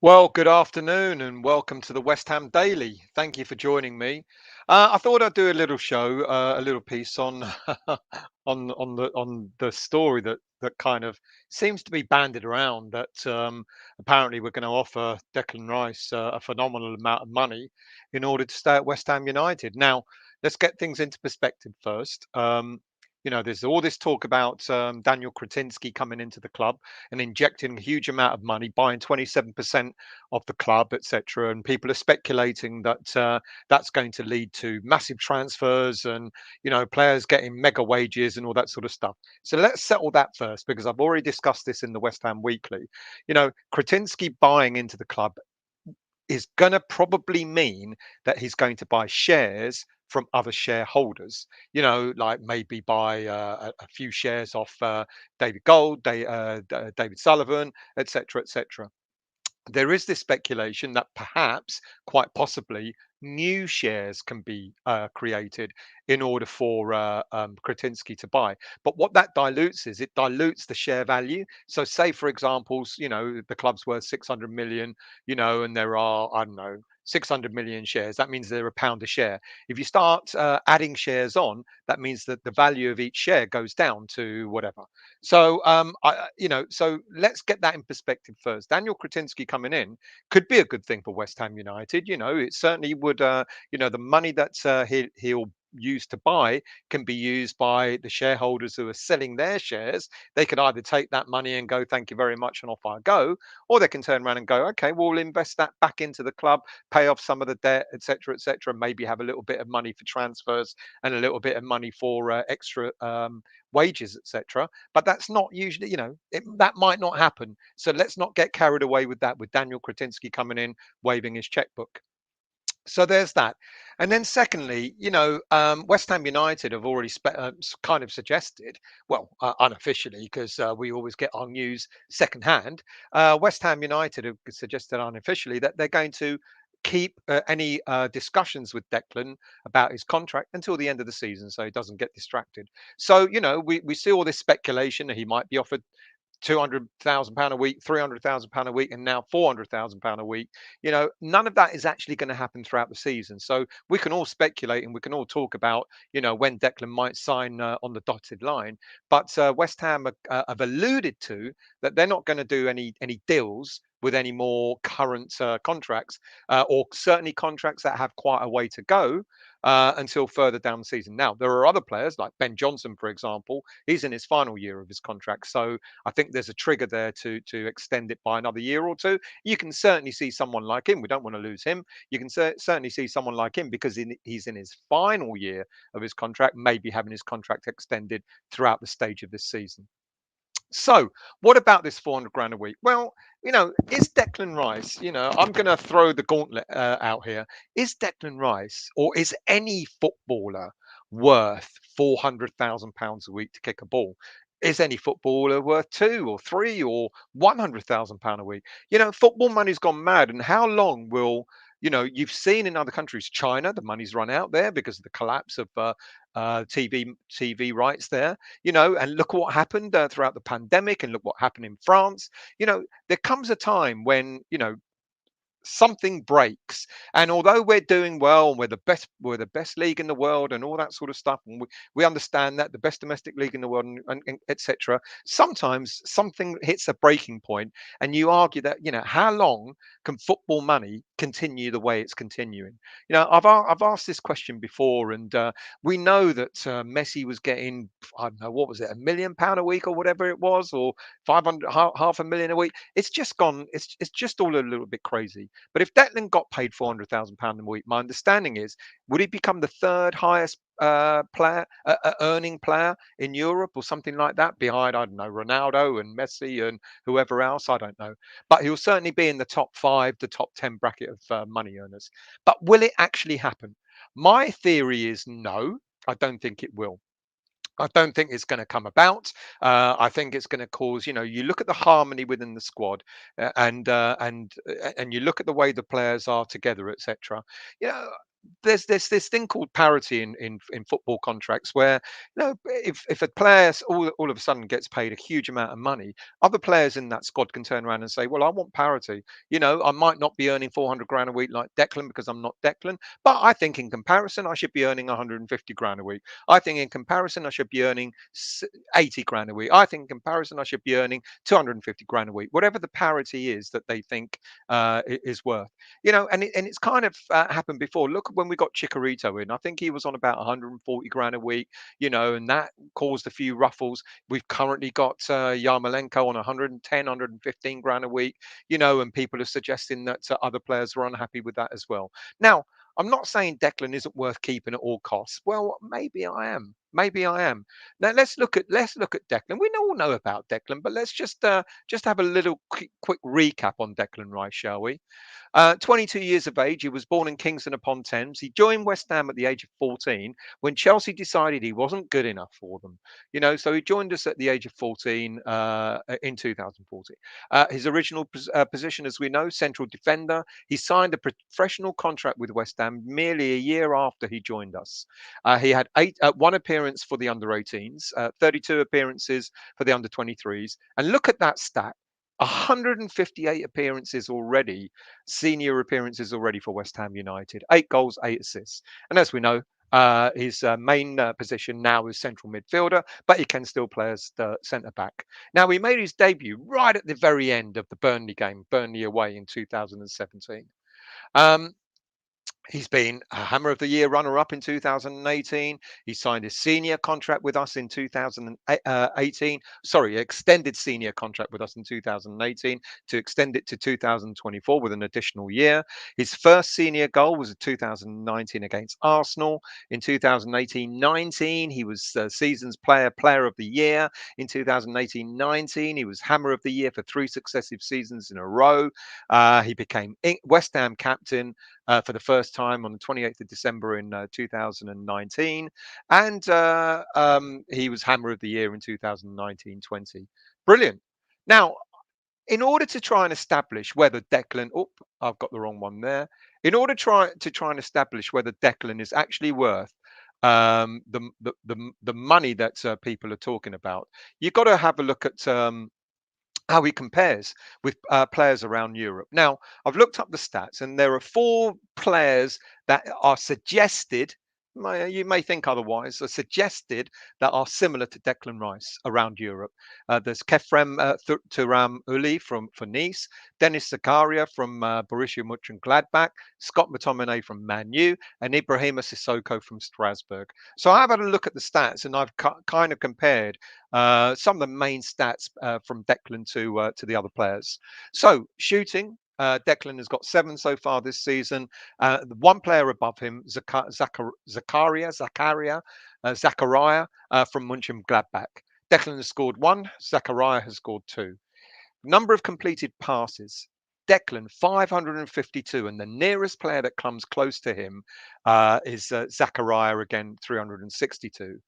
Well, good afternoon and welcome to the West Ham Daily. Thank you for joining me. I thought I'd do a little show, a little piece on on the story that kind of seems to be bandied around that apparently we're going to offer Declan Rice a phenomenal amount of money in order to stay at West Ham United. Now, let's get things into perspective first. There's all this talk about Daniel Kratinsky coming into the club and injecting a huge amount of money, buying 27% of the club, etc. And people are speculating that that's going to lead to massive transfers and players getting mega wages and all that sort of stuff. So let's settle that first because I've already discussed this in the West Ham Weekly. Kratinsky buying into the club is going to probably mean that he's going to buy shares from other shareholders, like maybe buy a few shares off David Gold, David Sullivan, etc., etc. There is this speculation that perhaps, quite possibly, new shares can be created in order for Kratinsky to buy. But what that dilutes is it dilutes the share value. So, say for example, the club's worth 600 million, and there are, I don't know, 600 million shares. That means they're £1 a share. If you start adding shares on, that means that the value of each share goes down to whatever. So, so let's get that in perspective first. Daniel Kratinsky coming in could be a good thing for West Ham United. It certainly would. The money that he'll use to buy can be used by the shareholders who are selling their shares. They could either take that money and go, thank you very much, and off I go, or they can turn around and go, okay, we'll invest that back into the club, pay off some of the debt, etc., etc., maybe have a little bit of money for transfers and a little bit of money for extra wages, etc. But that's not usually, that might not happen. So let's not get carried away with that, with Daniel Kratinsky coming in, waving his checkbook. So there's that. And then secondly, West Ham United have already kind of suggested, well, unofficially, because we always get our news secondhand. West Ham United have suggested unofficially that they're going to keep any discussions with Declan about his contract until the end of the season so he doesn't get distracted. So, we see all this speculation that he might be offered £200,000 a week, £300,000 a week, and now £400,000 a week. None of that is actually going to happen throughout the season. So we can all speculate and we can all talk about, when Declan might sign on the dotted line. But West Ham have alluded to that they're not going to do any deals with any more current contracts, or certainly contracts that have quite a way to go until further down the season. Now, there are other players like Ben Johnson, for example. He's in his final year of his contract. So I think there's a trigger there to extend it by another year or two. You can certainly see someone like him. We don't want to lose him. You can certainly see someone like him because he's in his final year of his contract, maybe having his contract extended throughout the stage of this season. So, what about this 400 grand a week? Well, is Declan Rice, I'm going to throw the gauntlet out here. Is Declan Rice or is any footballer worth £400,000 a week to kick a ball? Is any footballer worth two or three or £100,000 a week? Football money's gone mad. And how long will, you've seen in other countries, China, the money's run out there because of the collapse of TV rights there, and look what happened throughout the pandemic and look what happened in France. There comes a time when, something breaks, and although we're doing well and we're the best league in the world and all that sort of stuff, and we understand that the best domestic league in the world, and etc., sometimes something hits a breaking point and you argue that, how long can football money continue the way it's continuing? I've asked this question before, and we know that Messi was getting, I don't know, what was it, £1 million a week or whatever it was, or 500, half a million a week. It's just gone. It's just all a little bit crazy. But if Declan got paid £400,000 a week, my understanding is, would he become the third highest earning player in Europe or something like that, behind, I don't know, Ronaldo and Messi and whoever else? I don't know, but he'll certainly be in the top five, the top 10 bracket of money earners. But will it actually happen? My theory is no. I don't think it will. I don't think it's going to come about. I think it's going to cause, you look at the harmony within the squad, and you look at the way the players are together, etc. You know, there's this thing called parity in football contracts, where if a player all of a sudden gets paid a huge amount of money, other players in that squad can turn around and say, well, I want parity. I might not be earning 400 grand a week like Declan, because I'm not Declan, but I think in comparison I should be earning 150 grand a week. I think in comparison I should be earning 80 grand a week. I think in comparison I should be earning 250 grand a week, whatever the parity is that they think is worth. And it's kind of happened before. Look, when we got Chikorito in, I think he was on about 140 grand a week, and that caused a few ruffles. We've currently got Yarmolenko on 110, 115 grand a week, and people are suggesting that other players are unhappy with that as well. Now, I'm not saying Declan isn't worth keeping at all costs. Well, maybe I am. Maybe I am. Now let's look at Declan. We all know about Declan, but let's just have a little quick recap on Declan Rice, shall we? 22 years of age, he was born in Kingston upon Thames. He joined West Ham at the age of 14 when Chelsea decided he wasn't good enough for them. So he joined us at the age of 14 in 2014. His original position, as we know, central defender. He signed a professional contract with West Ham merely a year after he joined us. He had one appearance for the under 18s, 32 appearances for the under 23s. And look at that stat. 158 appearances already, senior appearances already for West Ham United. 8 goals, 8 assists. And as we know, his main position now is central midfielder, but he can still play as the centre back. Now, he made his debut right at the very end of the Burnley game, Burnley away in 2017. He's been a Hammer of the Year runner-up in 2018. He signed a senior contract with us in 2018. Sorry, extended senior contract with us in 2018 to extend it to 2024 with an additional year. His first senior goal was in 2019 against Arsenal. In 2018-19, he was the season's player of the year. In 2018-19, he was Hammer of the Year for 3 successive seasons in a row. He became West Ham captain for the first time on the 28th of December in 2019. And he was Hammer of the Year in 2019-20. Brilliant. Now, in order to try and establish whether Declan, I've got the wrong one there. In order to try and establish whether Declan is actually worth the money that people are talking about, you've got to have a look at how he compares with players around Europe. Now, I've looked up the stats, and there are 4 players that are suggested. You may think otherwise. Are suggested that are similar to Declan Rice around Europe. There's Kefrem Thuram Uli for Nice, Dennis Zakaria from Borussia Mönchengladbach, Scott McTominay from Man U, and Ibrahima Sissoko from Strasbourg. So I've had a look at the stats, and I've kind of compared some of the main stats from Declan to the other players. So shooting, Declan has got 7 so far this season. The one player above him, Zakaria from Mönchengladbach. Declan has scored 1. Zakaria has scored 2. Number of completed passes. Declan 552, and the nearest player that comes close to him is Zakaria, again 362.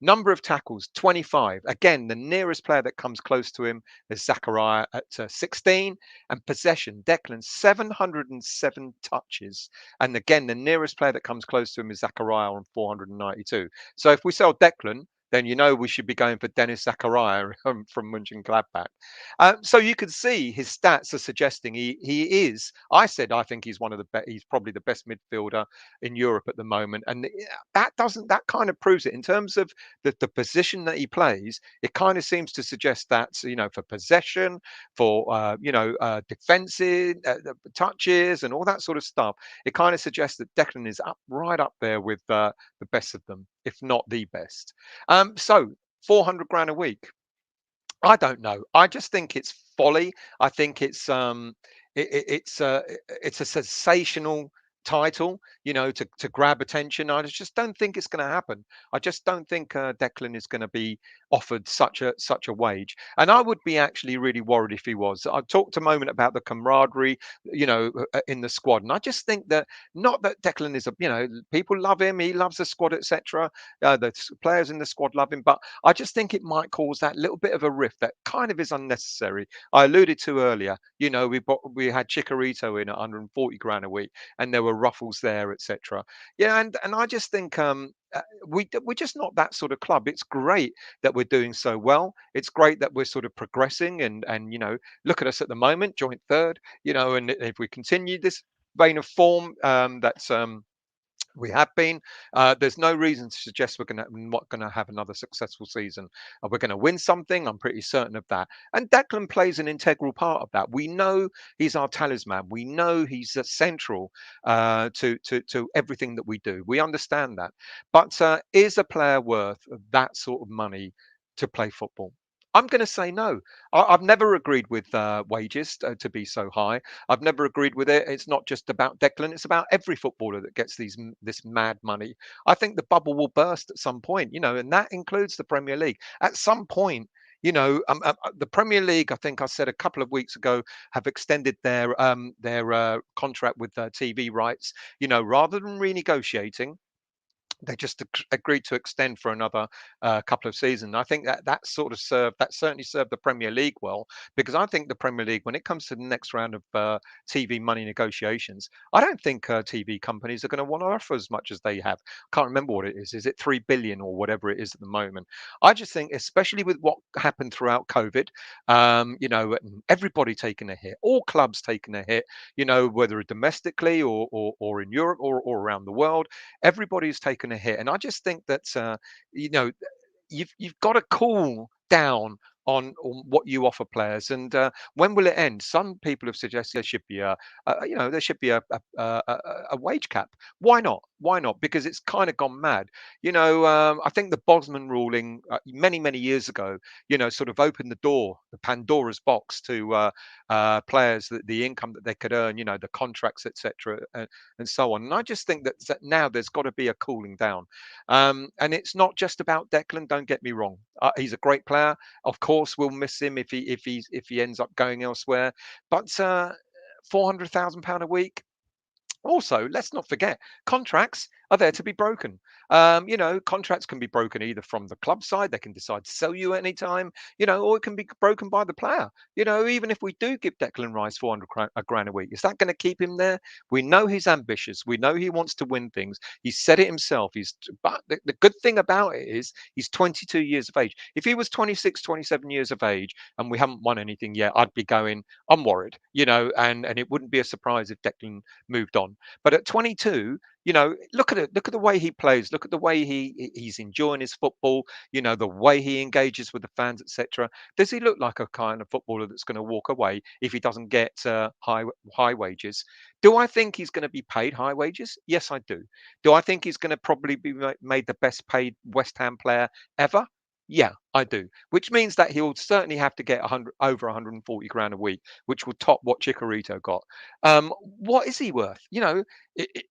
Number of tackles, 25. Again, the nearest player that comes close to him is Zakaria at 16. And possession, Declan, 707 touches. And again, the nearest player that comes close to him is Zakaria on 492. So if we sell Declan, then you know we should be going for Dennis Zakaria from Mönchengladbach. So you can see his stats are suggesting he is. I said I think he's one of the best. He's probably the best midfielder in Europe at the moment, and that kind of proves it in terms of the position that he plays. It kind of seems to suggest that for possession, for defensive touches and all that sort of stuff. It kind of suggests that Declan is right up there with the best of them, if not the best. So 400 grand a week. I don't know. I just think it's folly. I think it's a sensational title, to grab attention. I just don't think it's going to happen. I just don't think Declan is going to be offered such a wage. And I would be actually really worried if he was. I talked a moment about the camaraderie, in the squad, and I just think that not that Declan is people love him, he loves the squad, etc. Players in the squad love him, but I just think it might cause that little bit of a rift that kind of is unnecessary. I alluded to earlier, we had Chikorito in at 140 grand a week, and there were ruffles there, etc. Yeah, and I just think we're just not that sort of club. It's great that we're doing so well. It's great that we're sort of progressing, and look at us at the moment, joint third. And if we continue this vein of form, that's we have been. There's no reason to suggest we're not going to have another successful season. We're going to win something. I'm pretty certain of that. And Declan plays an integral part of that. We know he's our talisman. We know he's central to everything that we do. We understand that. But is a player worth that sort of money to play football? I'm going to say no. I've never agreed with wages to be so high. I've never agreed with it. It's not just about Declan. It's about every footballer that gets this mad money. I think the bubble will burst at some point, and that includes the Premier League. At some point, the Premier League, I think I said a couple of weeks ago, have extended their contract with TV rights. Rather than renegotiating, they just agreed to extend for another couple of seasons. I think that certainly served the Premier League well, because I think the Premier League, when it comes to the next round of TV money negotiations, I don't think TV companies are going to want to offer as much as they have. Can't remember what it is. Is it 3 billion or whatever it is at the moment? I just think, especially with what happened throughout COVID, and everybody taking a hit, all clubs taking a hit, whether domestically or in Europe or around the world, everybody's taken a hit. And I just think that you know you've got to cool down on what you offer players. And when will it end? Some people have suggested there should be a wage cap. Why not? Why not? Because it's kind of gone mad. I think the Bosman ruling many years ago, sort of opened the door, the Pandora's box, to players, the income that they could earn, the contracts, etc., and so on. And I just think that now there's got to be a cooling down. And it's not just about Declan. Don't get me wrong. He's a great player. Of course, we'll miss him if he ends up going elsewhere. But £400,000 a week. Also, let's not forget, contracts are there to be broken. Contracts can be broken either from the club side; they can decide to sell you anytime, or it can be broken by the player. Even if we do give Declan Rice 400 grand a week, is that going to keep him there? We know he's ambitious. We know he wants to win things. He said it himself. But the good thing about it is he's 22 years of age. If he was 26, 27 years of age and we haven't won anything yet, I'd be going, I'm worried, and it wouldn't be a surprise if Declan moved on. But at 22, look at it. Look at the way he plays. Look at the way he's enjoying his football. The way he engages with the fans, etc. Does he look like a kind of footballer that's going to walk away if he doesn't get high wages? Do I think he's going to be paid high wages? Yes, I do. Do I think he's going to probably be made the best paid West Ham player ever? Yeah, I do. Which means that he'll certainly have to get over 140 grand a week, which will top what Chikorito got. What is he worth?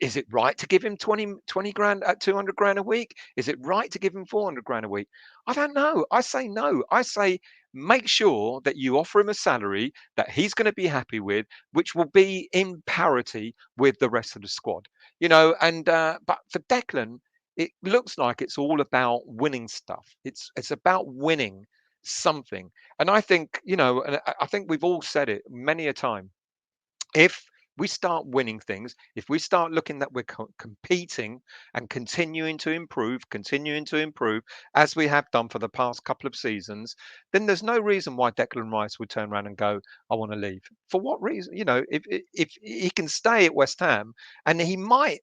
Is it right to give him 20 grand at 200 grand a week? Is it right to give him 400 grand a week? I don't know. I say no. I say make sure that you offer him a salary that he's going to be happy with, which will be in parity with the rest of the squad. And but for Declan, it looks like it's all about winning stuff. It's about winning something. And I think, and I think we've all said it many a time. If we start winning things, if we start looking that we're competing and continuing to improve as we have done for the past couple of seasons, then there's no reason why Declan Rice would turn around and go, I want to leave. For what reason? If he can stay at West Ham, and he might,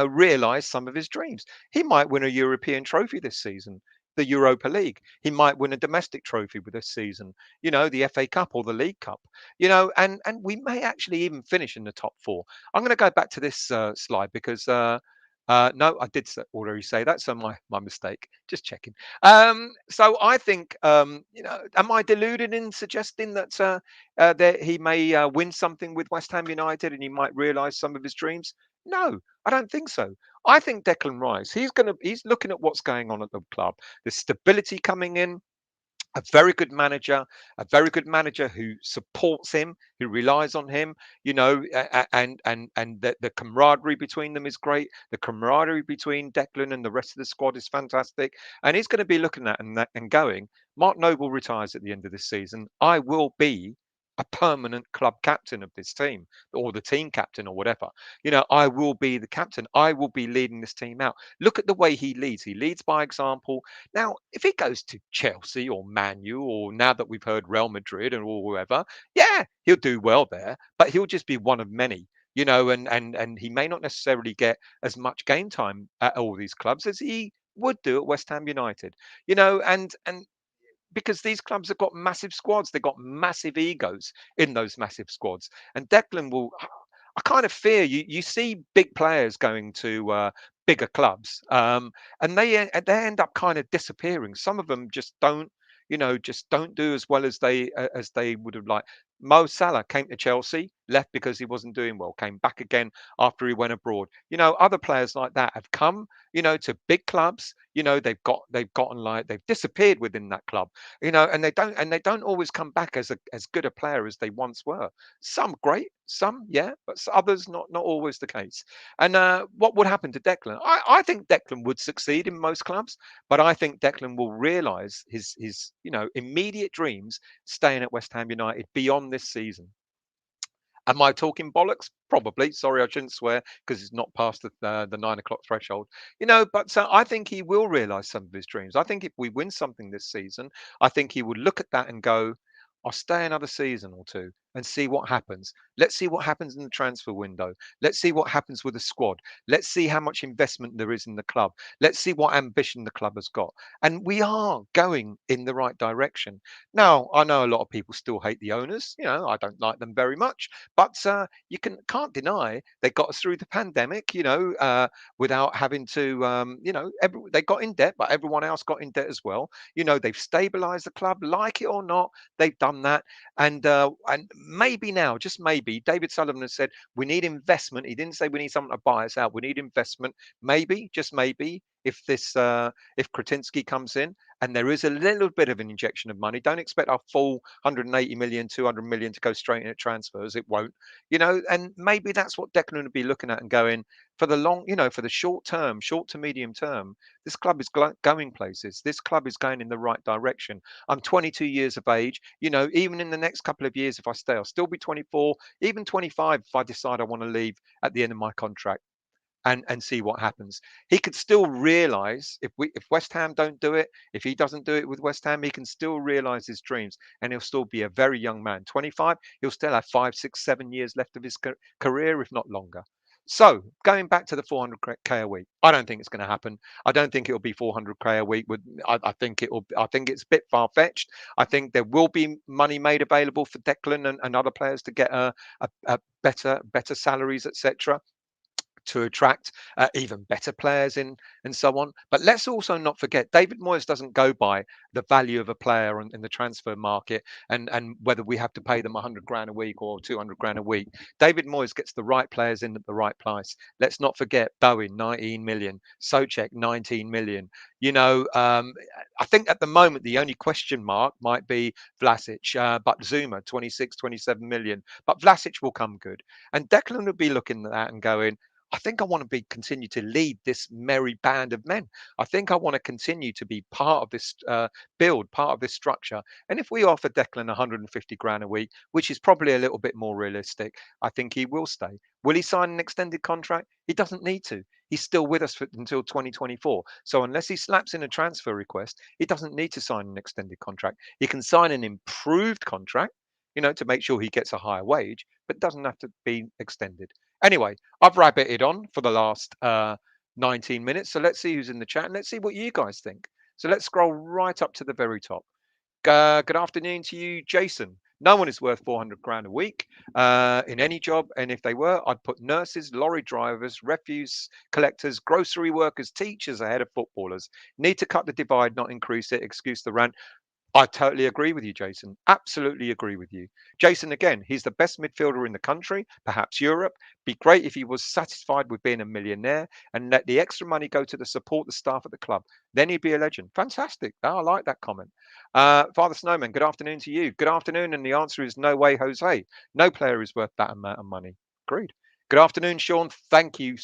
realise some of his dreams. He might win a European trophy this season, the Europa League. He might win a domestic trophy with this season, the FA Cup or the League Cup, and we may actually even finish in the top four. I'm going to go back to this slide because no, I did already say that, so my mistake. Just checking. So I think, am I deluded in suggesting that he may win something with West Ham United and he might realise some of his dreams? No, I don't think so. I think Declan Rice, he's looking at what's going on at the club. There's stability coming in, a very good manager who supports him, who relies on him, and the camaraderie between them is great. The camaraderie between Declan and the rest of the squad is fantastic, and he's going to be looking at and going. Mark Noble retires at the end of this season. I will be a permanent club captain of this team, or the team captain, or whatever. I will be the captain. I will be leading this team out. Look at the way he leads. He leads by example. Now, if he goes to Chelsea or Man U, or now that we've heard Real Madrid or whoever, yeah, he'll do well there, but he'll just be one of many, and he may not necessarily get as much game time at all these clubs as he would do at West Ham United, and because these clubs have got massive squads, they've got massive egos in those massive squads, and Declan will. I kind of fear you see big players going to bigger clubs, and they end up kind of disappearing. Some of them just don't do as well as they would have liked. Mo Salah came to Chelsea, left because he wasn't doing well, came back again after he went abroad. Other players like that have come, to big clubs. They've disappeared within that club, and they don't always come back as good a player as they once were. Some great, some yeah, but others not always the case. And what would happen to Declan? I think Declan would succeed in most clubs, but I think Declan will realise his immediate dreams staying at West Ham United beyond this season. Am I talking bollocks? Probably. Sorry, I shouldn't swear because it's not past the 9 o'clock threshold. But I think he will realise some of his dreams. I think if we win something this season, I think he would look at that and go, I'll stay another season or two and see what happens. Let's see what happens in the transfer window. Let's see what happens with the squad. Let's see how much investment there is in the club. Let's see what ambition the club has got. And we are going in the right direction. Now, I know a lot of people still hate the owners. I don't like them very much, but you can't deny they got us through the pandemic. Without having to, they got in debt, but everyone else got in debt as well. They've stabilised the club, like it or not. They've done that, and maybe now, just maybe, David Sullivan has said we need investment. He didn't say we need someone to buy us out. We need investment. Maybe, just maybe, if Kratinsky comes in and there is a little bit of an injection of money, don't expect our full 180 million, 200 million to go straight into transfers. It won't, and maybe that's what Declan would be looking at and going, for the long, for the short term, short to medium term, this club is going places. This club is going in the right direction. I'm 22 years of age. Even in the next couple of years, if I stay, I'll still be 24, even 25 if I decide I want to leave at the end of my contract. And see what happens. He could still realise, if West Ham don't do it, if he doesn't do it with West Ham, he can still realise his dreams, and he'll still be a very young man. 25, he'll still have 5, 6, 7 years left of his career, if not longer. So going back to the 400k a week, I don't think it's going to happen. I don't think it'll be 400k a week. I think it'll. I think it's a bit far fetched. I think there will be money made available for Declan and other players to get a better salaries, etc., to attract even better players in, and so on. But let's also not forget, David Moyes doesn't go by the value of a player in the transfer market, and whether we have to pay them 100 grand a week or 200 grand a week. David Moyes gets the right players in at the right price. Let's not forget Bowen, 19 million, Soucek, 19 million. I think at the moment the only question mark might be Vlasic, but Zuma, 26, 27 million. But Vlasic will come good, and Declan will be looking at that and going, I think I want to continue to lead this merry band of men. I think I want to continue to be part of this build, part of this structure. And if we offer Declan 150 grand a week, which is probably a little bit more realistic, I think he will stay. Will he sign an extended contract? He doesn't need to. He's still with us until 2024. So unless he slaps in a transfer request, he doesn't need to sign an extended contract. He can sign an improved contract, to make sure he gets a higher wage, but doesn't have to be extended. Anyway, I've rabbited on for the last 19 minutes. So let's see who's in the chat and let's see what you guys think. So let's scroll right up to the very top. Good afternoon to you, Jason. No one is worth 400 grand a week in any job. And if they were, I'd put nurses, lorry drivers, refuse collectors, grocery workers, teachers ahead of footballers. Need to cut the divide, not increase it. Excuse the rant. I totally agree with you, Jason. Absolutely agree with you. Jason, again, he's the best midfielder in the country, perhaps Europe. Be great if he was satisfied with being a millionaire and let the extra money go to the support the staff at the club. Then he'd be a legend. Fantastic. Oh, I like that comment. Father Snowman, good afternoon to you. Good afternoon. And the answer is no way, Jose. No player is worth that amount of money. Agreed. Good afternoon, Sean. Thank you.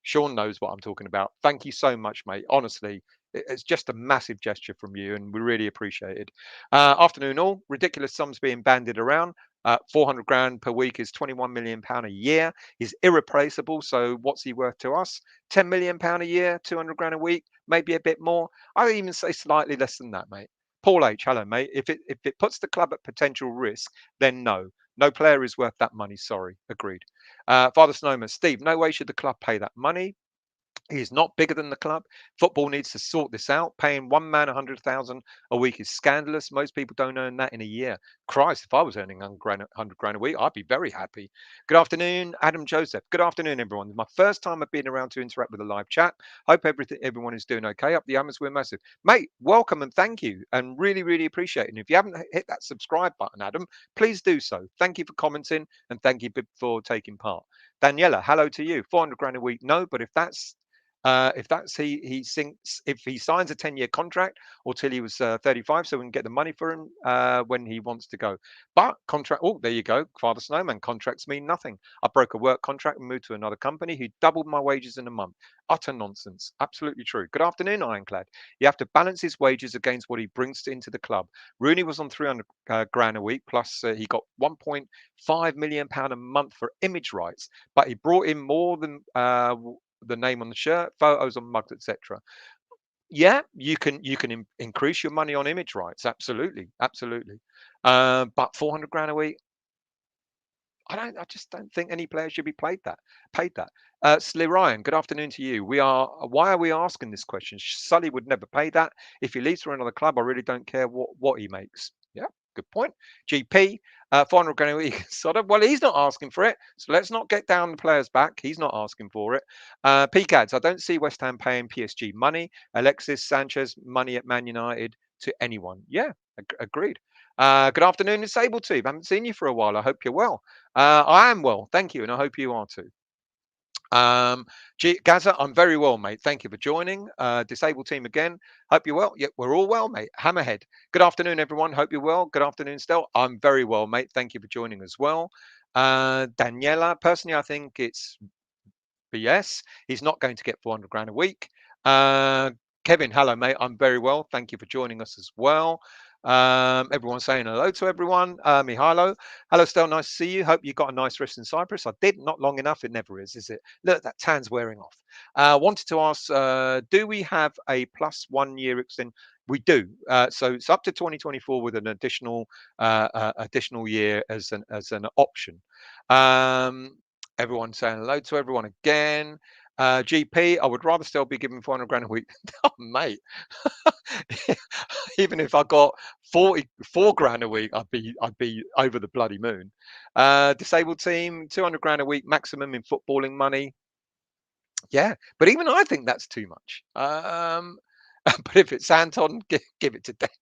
Sean knows what I'm talking about. Thank you so much, mate. Honestly, it's just a massive gesture from you, and we really appreciate it. Afternoon, all. Ridiculous sums being bandied around. 400 grand per week is 21 million pound a year. He's irreplaceable. So what's he worth to us? 10 million pound a year, 200 grand a week, maybe a bit more. I would even say slightly less than that, mate. Paul H, hello, mate. If it puts the club at potential risk, then no. No player is worth that money. Sorry. Agreed. Father Snowman, Steve, no way should the club pay that money. He is not bigger than the club. Football needs to sort this out. Paying one man 100,000 a week is scandalous. Most people don't earn that in a year. Christ, if I was earning 100 grand a week, I'd be very happy. Good afternoon, Adam Joseph. Good afternoon, everyone. It's my first time I've been around to interact with a live chat. Hope everyone is doing okay. Up the atmosphere, massive. Mate, welcome and thank you. And really, really appreciate it. And if you haven't hit that subscribe button, Adam, please do so. Thank you for commenting and thank you for taking part. Daniela, hello to you. 400 grand a week, no, but if he signs a 10-year contract or till he was 35, so we can get the money for him when he wants to go. But contract, oh, there you go, Father Snowman. Contracts mean nothing. I broke a work contract and moved to another company who doubled my wages in a month. Utter nonsense. Absolutely true. Good afternoon, Ironclad. You have to balance his wages against what he brings into the club. Rooney was on 300 grand a week, plus he got 1.5 million pound a month for image rights, but he brought in more than the name on the shirt, photos on mugs, etc. Yeah, you can increase your money on image rights. Absolutely, absolutely. But 400 grand a week, I just don't think any player should be paid that. Sly Ryan, good afternoon to you. Why are we asking this question? Sully would never pay that. If he leaves for another club, I really don't care what he makes. Yeah, good point. GP, 400 grand a week. Sort of. Well, he's not asking for it, so let's not get down the player's back. He's not asking for it. PCADS, I don't see West Ham paying PSG money. Alexis Sanchez money at Man United to anyone. Yeah, agreed. Good afternoon, Disabled Team. Haven't seen you for a while. I hope you're well. I am well, thank you, and I hope you are too. Gaza, I'm very well, mate. Thank you for joining. Disabled Team again. Hope you're well. Yeah, we're all well, mate. Hammerhead. Good afternoon, everyone. Hope you're well. Good afternoon, Stel. I'm very well, mate. Thank you for joining as well. Daniela, personally, I think it's BS. He's not going to get 400 grand a week. Kevin, hello, mate. I'm very well. Thank you for joining us as well. Everyone's saying hello to everyone. Mihailo, hello, Stel. Nice to see you. Hope you got a nice rest in Cyprus. I did. Not long enough. It never is it? Look, that tan's wearing off. Wanted to ask, do we have a plus 1 year extension? We do. So it's up to 2024 with an additional year as an option. Everyone saying hello to everyone again. GP, I would rather still be given 400 grand a week. Oh, mate. Even if I got 44 grand a week, I'd be over the bloody moon. Disabled Team, 200 grand a week maximum in footballing money. Yeah, but even I think that's too much. But if it's Anton, give it to Dex.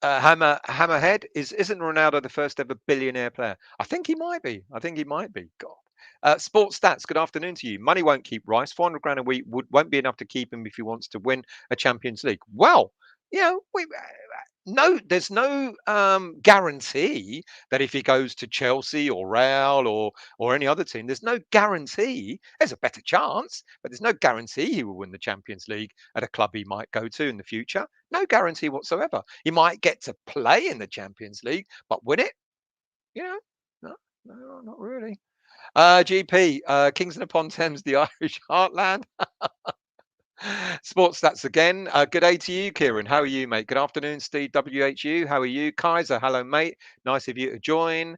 Hammerhead, isn't Ronaldo the first ever billionaire player? I think he might be. God. Sports Stats, good afternoon to you. Money won't keep Rice. 400 grand a week won't be enough to keep him if he wants to win a Champions League. Well, you know, no, there's no guarantee that if he goes to Chelsea or Real or any other team, there's no guarantee. There's a better chance, but there's no guarantee he will win the Champions League at a club he might go to in the future. No guarantee whatsoever. He might get to play in the Champions League, but win it, you know, no, no, not really. GP, Kingston upon Thames, the Irish heartland. Sports stats again. Good day to you, Kieran. How are you, mate? Good afternoon, Steve WHU. How are you? Kaiser, hello, mate. Nice of you to join.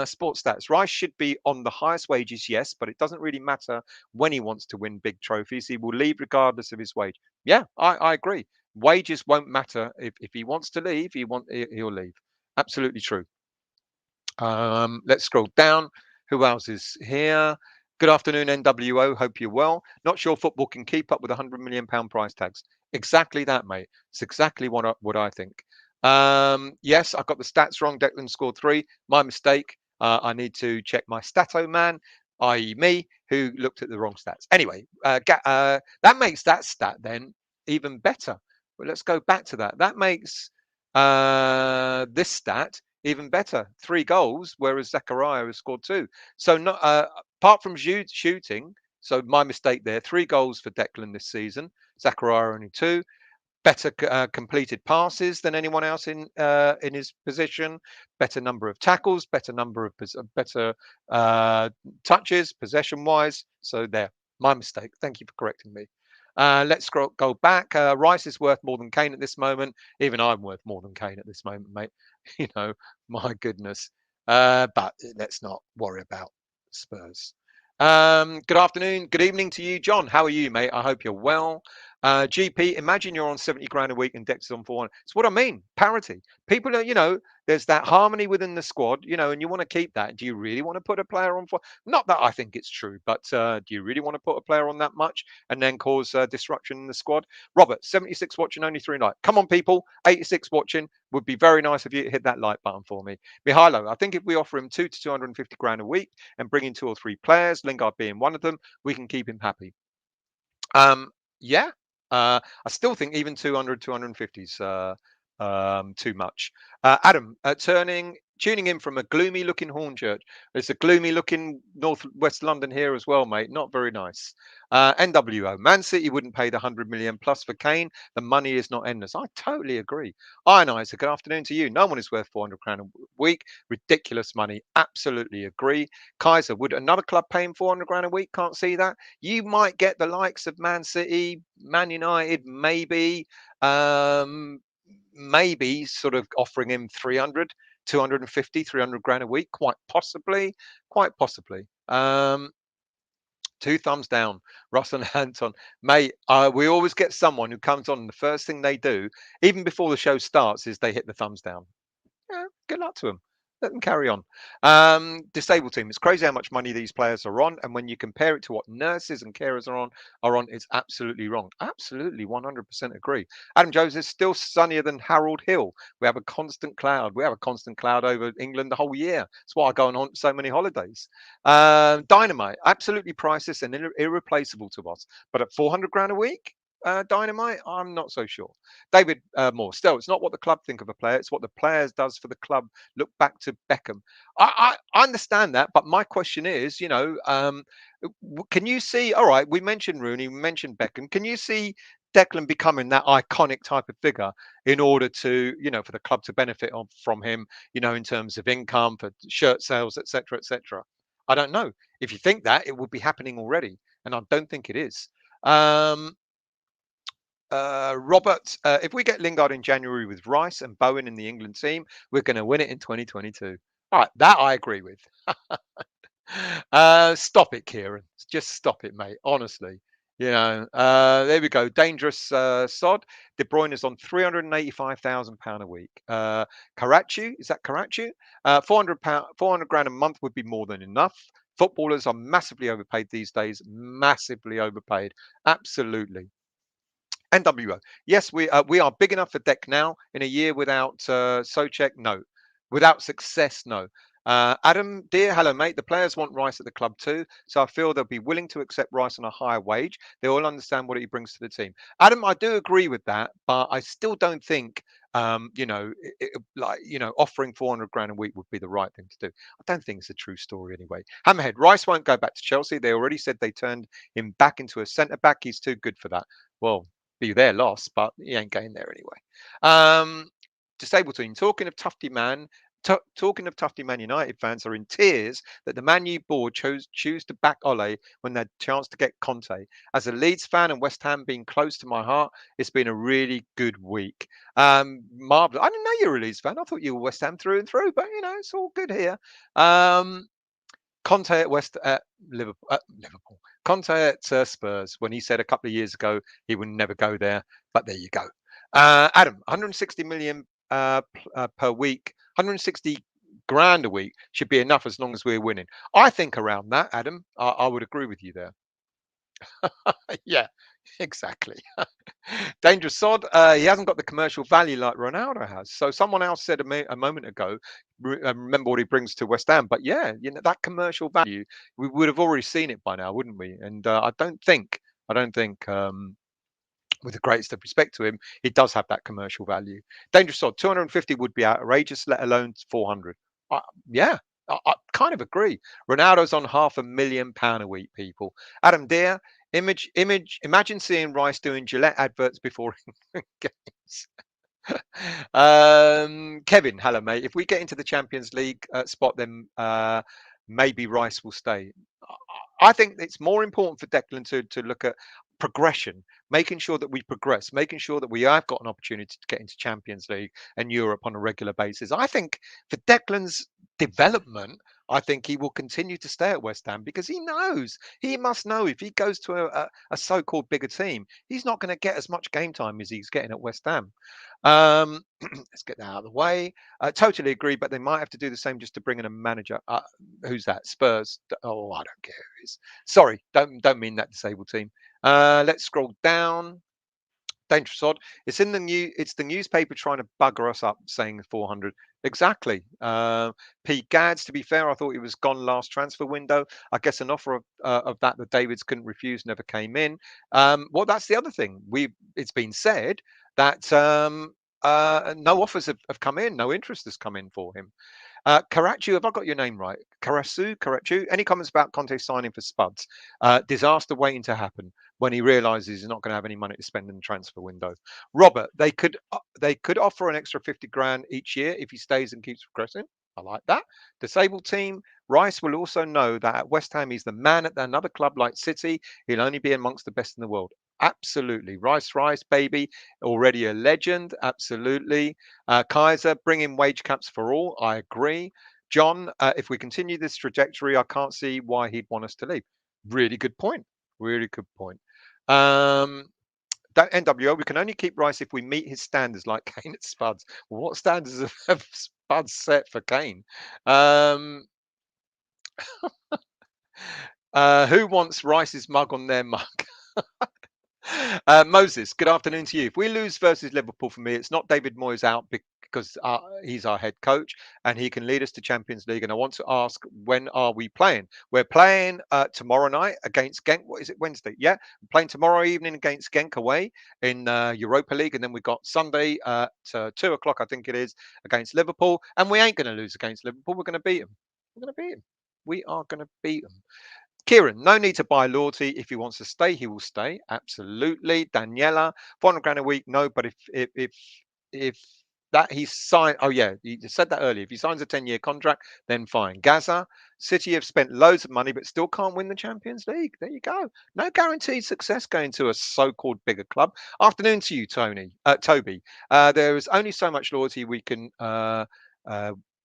Sports stats. Rice should be on the highest wages, yes, but it doesn't really matter when he wants to win big trophies. He will leave regardless of his wage. Yeah, I agree. Wages won't matter. If he wants to leave, he'll leave. Absolutely true. Let's scroll down. Who else is here? Good afternoon, NWO. Hope you're well. Not sure football can keep up with £100 million price tags. Exactly that, mate. It's exactly what I think. Yes, I got the stats wrong. Declan scored 3. My mistake. I need to check my stato man, i.e., me, who looked at the wrong stats. Anyway, that makes that stat then even better. Well, let's go back to that. That makes this stat even better. 3 goals, whereas Zachariah has scored 2. So not apart from shooting, so my mistake there. 3 goals for Declan this season. Zachariah only 2. Better completed passes than anyone else in his position. Better number of tackles. Better number of better touches possession wise. So there, my mistake. Thank you for correcting me. Let's go back. Rice is worth more than Kane at this moment. Even I'm worth more than Kane at this moment, mate. You know, my goodness. But let's not worry about Spurs. Good afternoon, good evening to you, John. How are you, mate? I hope you're well. GP, imagine you're on 70 grand a week and Dexter's on 400. It's what I mean. Parity. People are, there's that harmony within the squad, and you want to keep that. Do you really want to put a player on for? Not that I think it's true, but do you really want to put a player on that much and then cause disruption in the squad? Robert, 76 watching, only 3 like. Come on, people. 86 watching. Would be very nice of you to hit that like button for me. Mihailo, I think if we offer him 2 to 250 grand a week and bring in 2 or 3 players, Lingard being one of them, we can keep him happy. Yeah. I still think even 200, 250 is too much. Adam, tuning in from a gloomy looking Hornchurch. It's a gloomy looking northwest London here as well, mate. Not very nice. NWO, Man City wouldn't pay the 100 million plus for Kane. The money is not endless. I totally agree. Ionizer, good afternoon to you. No one is worth 400 grand a week. Ridiculous money. Absolutely agree. Kaiser, would another club pay him 400 grand a week? Can't see that. You might get the likes of Man City, Man United, maybe sort of offering him 300, 250, 300 grand a week, quite possibly. Two thumbs down, Russell and Anton. Mate, we always get someone who comes on and the first thing they do, even before the show starts, is they hit the thumbs down. Yeah, good luck to them. Let them carry on. Disabled team. It's crazy how much money these players are on, and when you compare it to what nurses and carers are on, it's absolutely wrong. Absolutely, 100% agree. Adam Jones is still sunnier than Harold Hill. We have a constant cloud. We have a constant cloud over England the whole year. That's why I go on so many holidays. Dynamite, absolutely priceless and irreplaceable to us. But at 400 grand a week, Dynamite, I'm not so sure. David Moore, still, it's not what the club think of a player, it's what the players does for the club. Look back to Beckham. I understand that, but my question is, can you see, all right, we mentioned Rooney, we mentioned Beckham, can you see Declan becoming that iconic type of figure in order to, for the club to benefit from him, in terms of income, for shirt sales, etc., etc.? I don't know. If you think that, it would be happening already, and I don't think it is. Robert, if we get Lingard in January with Rice and Bowen in the England team, we're going to win it in 2022. All right, that I agree with. Stop it, Kieran. Just stop it, mate. Honestly, there we go. Dangerous sod. De Bruyne is on £385,000 a week. Karachu, is that Karachu? £400, 400 grand a month would be more than enough. Footballers are massively overpaid these days. Massively overpaid. Absolutely. NWO. Yes, we are big enough for Deck now. In a year without Socek, no. Without success, no. Adam, dear, hello, mate. The players want Rice at the club too, so I feel they'll be willing to accept Rice on a higher wage. They all understand what he brings to the team. Adam, I do agree with that, but I still don't think Offering 400 grand a week would be the right thing to do. I don't think it's a true story anyway. Hammerhead, Rice won't go back to Chelsea. They already said they turned him back into a centre back. He's too good for that. Well, be their loss, but he ain't going there anyway. Disabled team. Talking of Tufty Man United fans are in tears that the Man U board choose to back Ole when they had a chance to get Conte. As a Leeds fan and West Ham being close to my heart, it's been a really good week. Marvelous. I didn't know you were a Leeds fan. I thought you were West Ham through and through, but it's all good here. Conte at Liverpool. Conte at Spurs when he said a couple of years ago he would never go there, but there you go. Adam, 160 million per week, 160 grand a week should be enough as long as we're winning. I think around that, Adam, I would agree with you there. Yeah, exactly. Dangerous sod. He hasn't got the commercial value like Ronaldo has. So someone else said a moment ago, remember what he brings to West Ham. But yeah, that commercial value, we would have already seen it by now, wouldn't we? And I don't think, with the greatest of respect to him, he does have that commercial value. Dangerous sod. 250 would be outrageous, let alone 400. Yeah, I kind of agree. Ronaldo's on £500,000 a week, people. Adam Deere, imagine seeing Rice doing Gillette adverts before games. Kevin, hello, mate. If we get into the Champions League spot, then maybe Rice will stay. I think it's more important for Declan to look at progression, making sure that we progress, making sure that we have got an opportunity to get into Champions League and Europe on a regular basis. I think for Declan's development, I think he will continue to stay at West Ham because he must know if he goes to a so-called bigger team, he's not going to get as much game time as he's getting at West Ham. Let's get that out of the way. Totally agree, but they might have to do the same just to bring in a manager. Who's that? Spurs. Oh, I don't care who it is. Sorry, don't mean that disabled team. Let's scroll down. Dangerous odd. It's the newspaper trying to bugger us up, saying 400. Exactly. Pete Gads. To be fair, I thought he was gone last transfer window. I guess an offer of that Davids couldn't refuse never came in. Well, that's the other thing. It's been said that no offers have come in, no interest has come in for him. Karachu, have I got your name right? Karachu. Any comments about Conte signing for Spuds? Disaster waiting to happen when he realises he's not going to have any money to spend in the transfer window. Robert, they could offer an extra 50 grand each year if he stays and keeps progressing. I like that. Disabled team. Rice will also know that at West Ham he's the man. At another club like City, he'll only be amongst the best in the world. Absolutely. Rice, baby, already a legend. Absolutely. Kaiser, bring in wage caps for all. I agree. John, if we continue this trajectory, I can't see why he'd want us to leave. Really good point. Really good point. That NWO, we can only keep Rice if we meet his standards like Kane at Spuds. Well, what standards have Spuds set for Kane? Who wants Rice's mug on their mug? Moses, good afternoon to you. If we lose versus Liverpool, for me, it's not David Moyes out because he's our head coach and he can lead us to Champions League. And I want to ask, when are we playing? We're playing tomorrow night against Genk. What is it, Wednesday? Yeah, we're playing tomorrow evening against Genk away in Europa League. And then we've got Sunday at 2 o'clock, I think it is, against Liverpool. And we ain't going to lose against Liverpool. We're going to beat them. We're going to beat them. We are going to beat them. Kieran, no need to buy loyalty. If he wants to stay, he will stay. Absolutely. Daniela, 400 grand a week. No, but if that he's signed, oh yeah, you said that earlier. If he signs a 10-year contract, then fine. Gaza, City have spent loads of money, but still can't win the Champions League. There you go. No guaranteed success going to a so-called bigger club. Afternoon to you, Toby. There is only so much loyalty we can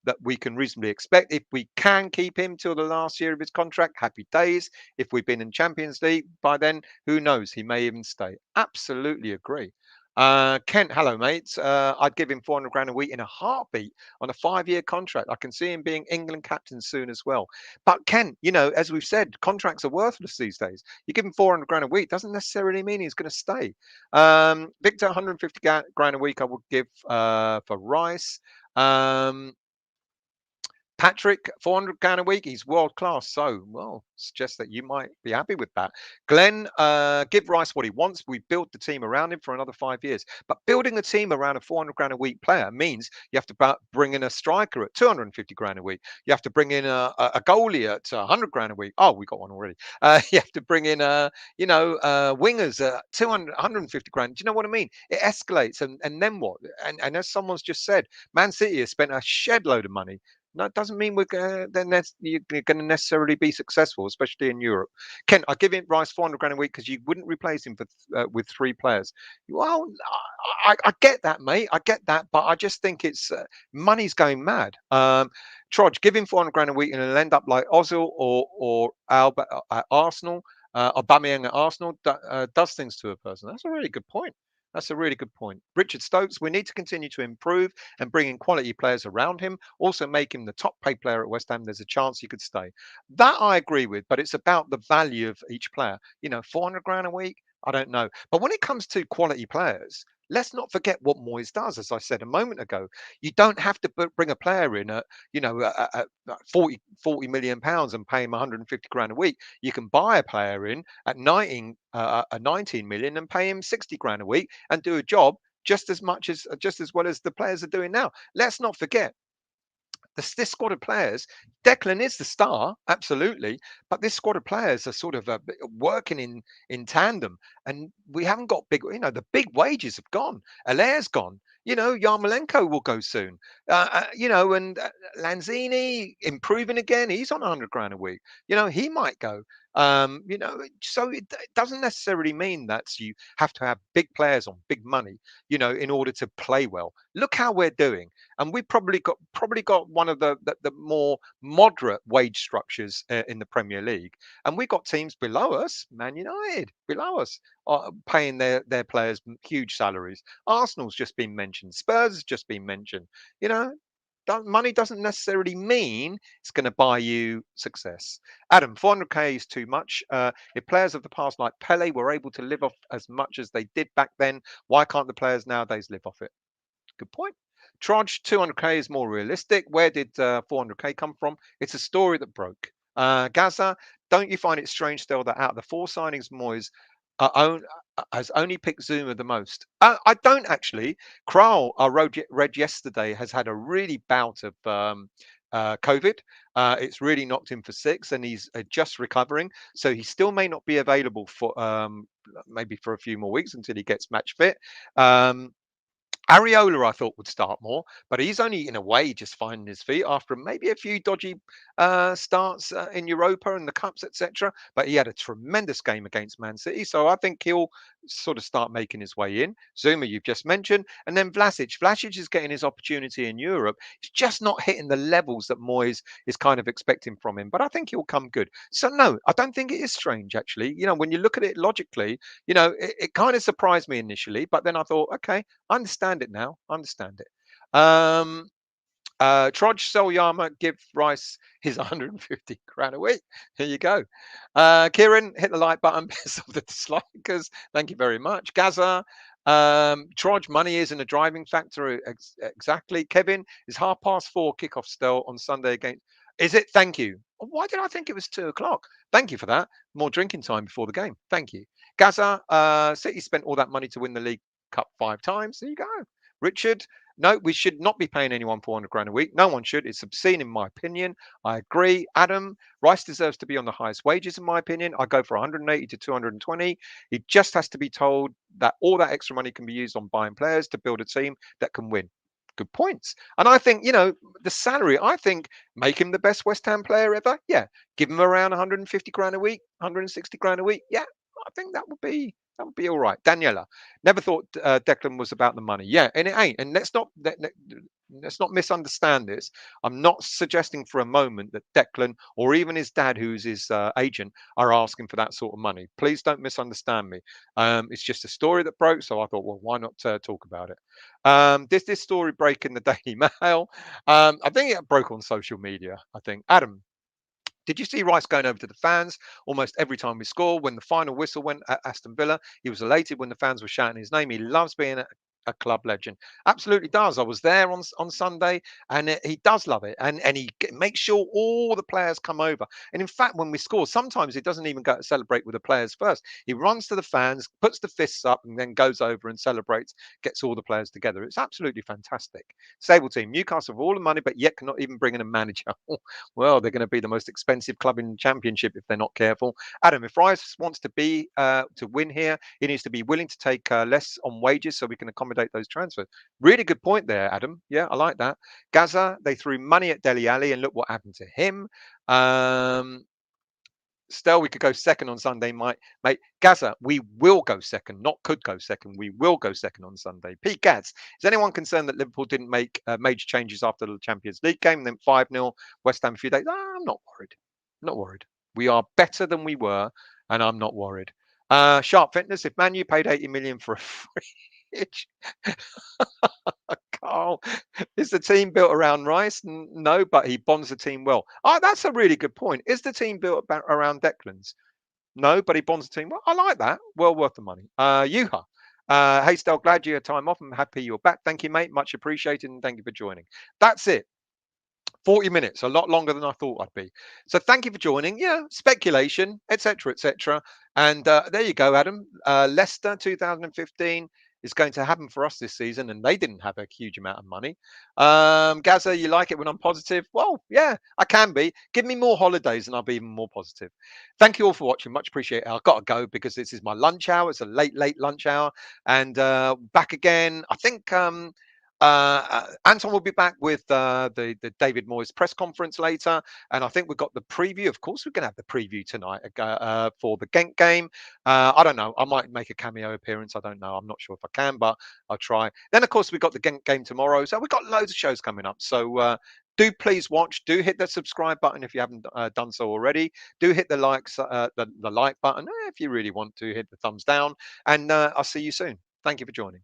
that we can reasonably expect. If we can keep him till the last year of his contract, happy days. If we've been in Champions League by then, who knows? He may even stay. Absolutely agree. Kent, hello, mates. I'd give him 400 grand a week in a heartbeat on a 5-year contract. I can see him being England captain soon as well. But Kent, as we've said, contracts are worthless these days. You give him 400 grand a week doesn't necessarily mean he's going to stay. Victor, 150 grand a week I would give for Rice. Patrick, 400 grand a week. He's world class. So, well, suggest that you might be happy with that. Glenn, give Rice what he wants. We built the team around him for another 5 years. But building a team around a 400 grand a week player means you have to bring in a striker at 250 grand a week. You have to bring in a goalie at 100 grand a week. Oh, we got one already. You have to bring in, wingers at 200, 150 grand. Do you know what I mean? It escalates. And then what? And as someone's just said, Man City has spent a shed load of money. No, it doesn't mean you're going to necessarily be successful, especially in Europe. Kent, I give him Rice 400 grand a week because you wouldn't replace him with three players. Well, I get that, mate. I get that, but I just think it's money's going mad. Trodge, give him 400 grand a week and it'll end up like Ozil or Alba at Arsenal. Aubameyang at Arsenal does things to a person. That's a really good point. That's a really good point. Richard Stokes, we need to continue to improve and bring in quality players around him. Also make him the top paid player at West Ham. There's a chance he could stay. That I agree with, but it's about the value of each player. 400 grand a week, I don't know. But when it comes to quality players, let's not forget what Moyes does. As I said a moment ago, you don't have to bring a player in at, at 40 million pounds and pay him 150 grand a week. You can buy a player in at 19 million and pay him 60 grand a week and do a job just as well as the players are doing now. Let's not forget this squad of players. Declan is the star, absolutely, but this squad of players are sort of working in tandem, and we haven't got big. The big wages have gone. Alaire's gone. Yarmolenko will go soon. And Lanzini improving again. He's on 100 grand a week. He might go. So it doesn't necessarily mean that you have to have big players on big money, in order to play well. Look how we're doing, and we probably got one of the more moderate wage structures in the Premier League, and we got teams below us, Man United below us, paying their players huge salaries. Arsenal's just been mentioned. Spurs has just been mentioned. You know, money doesn't necessarily mean it's going to buy you success. Adam, 400k is too much. If players of the past like Pele were able to live off as much as they did back then, why can't the players nowadays live off it? Good point. Trudge, 200k is more realistic. Where did 400k come from? It's a story that broke. Gaza, don't you find it strange still that out of the four signings, Moyes has only picked Zuma the most? I don't actually. Kral, I read yesterday, has had a really bout of COVID. It's really knocked him for six, and he's just recovering. So he still may not be available for maybe for a few more weeks until he gets match fit. Areola, I thought, would start more, but he's only in a way just finding his feet after maybe a few dodgy starts in Europa and the Cups, etc. But he had a tremendous game against Man City, so I think he'll sort of start making his way in. Zuma, you've just mentioned, and then Vlasic. Vlasic is getting his opportunity in Europe. He's just not hitting the levels that Moyes is kind of expecting from him, but I think he'll come good. So no, I don't think it is strange actually. When you look at it logically, it kind of surprised me initially, but then I thought, okay, I understand it now. I understand it. Trudge, sell Yama, give Rice his 150 grand a week. Here you go. Kieran, hit the like button, piss off the dislikers. Thank you very much. Gaza, Trudge, money isn't a driving factor. Exactly. Kevin, is 4:30 kickoff still on Sunday against? Is it? Thank you. Why did I think it was 2 o'clock? Thank you for that. More drinking time before the game. Thank you. Gaza, City spent all that money to win the League Cup 5 times. There you go. Richard, no, we should not be paying anyone 400 grand a week. No one should. It's obscene in my opinion. I agree. Adam, Rice deserves to be on the highest wages in my opinion. I go for 180 to 220. He just has to be told that all that extra money can be used on buying players to build a team that can win. Good points. And I think, the salary, I think make him the best West Ham player ever. Yeah. Give him around 150 grand a week, 160 grand a week. Yeah. I think that would be all right. Daniela, never thought Declan was about the money. Yeah, and it ain't. And let's not misunderstand this. I'm not suggesting for a moment that Declan or even his dad, who's his agent, are asking for that sort of money. Please don't misunderstand me. It's just a story that broke, so I thought, well, why not talk about it? This story break in the Daily Mail. I think it broke on social media. I think Adam. Did you see Rice going over to the fans almost every time we score? When the final whistle went at Aston Villa, he was elated when the fans were shouting his name. He loves being a club legend. Absolutely does. I was there on Sunday, and he does love it, and makes sure all the players come over. And in fact, when we score, sometimes he doesn't even go to celebrate with the players first. He runs to the fans, puts the fists up, and then goes over and celebrates. Gets all the players together. It's absolutely fantastic. Stable team. Newcastle have all the money, but yet cannot even bring in a manager. Well, they're going to be the most expensive club in the Championship if they're not careful. Adam, if Rice wants to win here, he needs to be willing to take less on wages so we can accommodate those transfers. Really good point there, Adam. Yeah, I like that. Gaza, they threw money at Dele Alli, and look what happened to him. Still, we could go second on Sunday, mate. Gaza, we will go second, not could go second. We will go second on Sunday. Pete Gads, is anyone concerned that Liverpool didn't make major changes after the Champions League game and then 5-0 West Ham a few days? I'm not worried. Not worried. We are better than we were, and I'm not worried. Sharp Fitness, if Man U paid 80 million for a fridge, Carl, is the team built around Rice? No, but he bonds the team well. Oh, that's a really good point. Is the team built around Declan's? No, but he bonds the team well. I like that. Well worth the money. Yuha. Hey, Stel, glad you had time off. I'm happy you're back. Thank you, mate. Much appreciated, and thank you for joining. That's it. 40 minutes, a lot longer than I thought I'd be. So thank you for joining. Yeah, speculation, etc., etc. And there you go, Adam. Leicester 2015 is going to happen for us this season, and they didn't have a huge amount of money. Gaza, you like it when I'm positive? Well, yeah, I can be. Give me more holidays, and I'll be even more positive. Thank you all for watching. Much appreciated. I've got to go because this is my lunch hour. It's a late lunch hour, and back again. I think. Anton will be back with the David Moyes press conference later, and I think we've got the preview. Of course, we're going to have the preview tonight for the Genk game. I don't know. I might make a cameo appearance. I don't know. I'm not sure if I can, but I'll try. Then, of course, we've got the Genk game tomorrow. So we've got loads of shows coming up. So do please watch. Do hit the subscribe button if you haven't done so already. Do hit the the like button if you really want to. Hit the thumbs down, and I'll see you soon. Thank you for joining.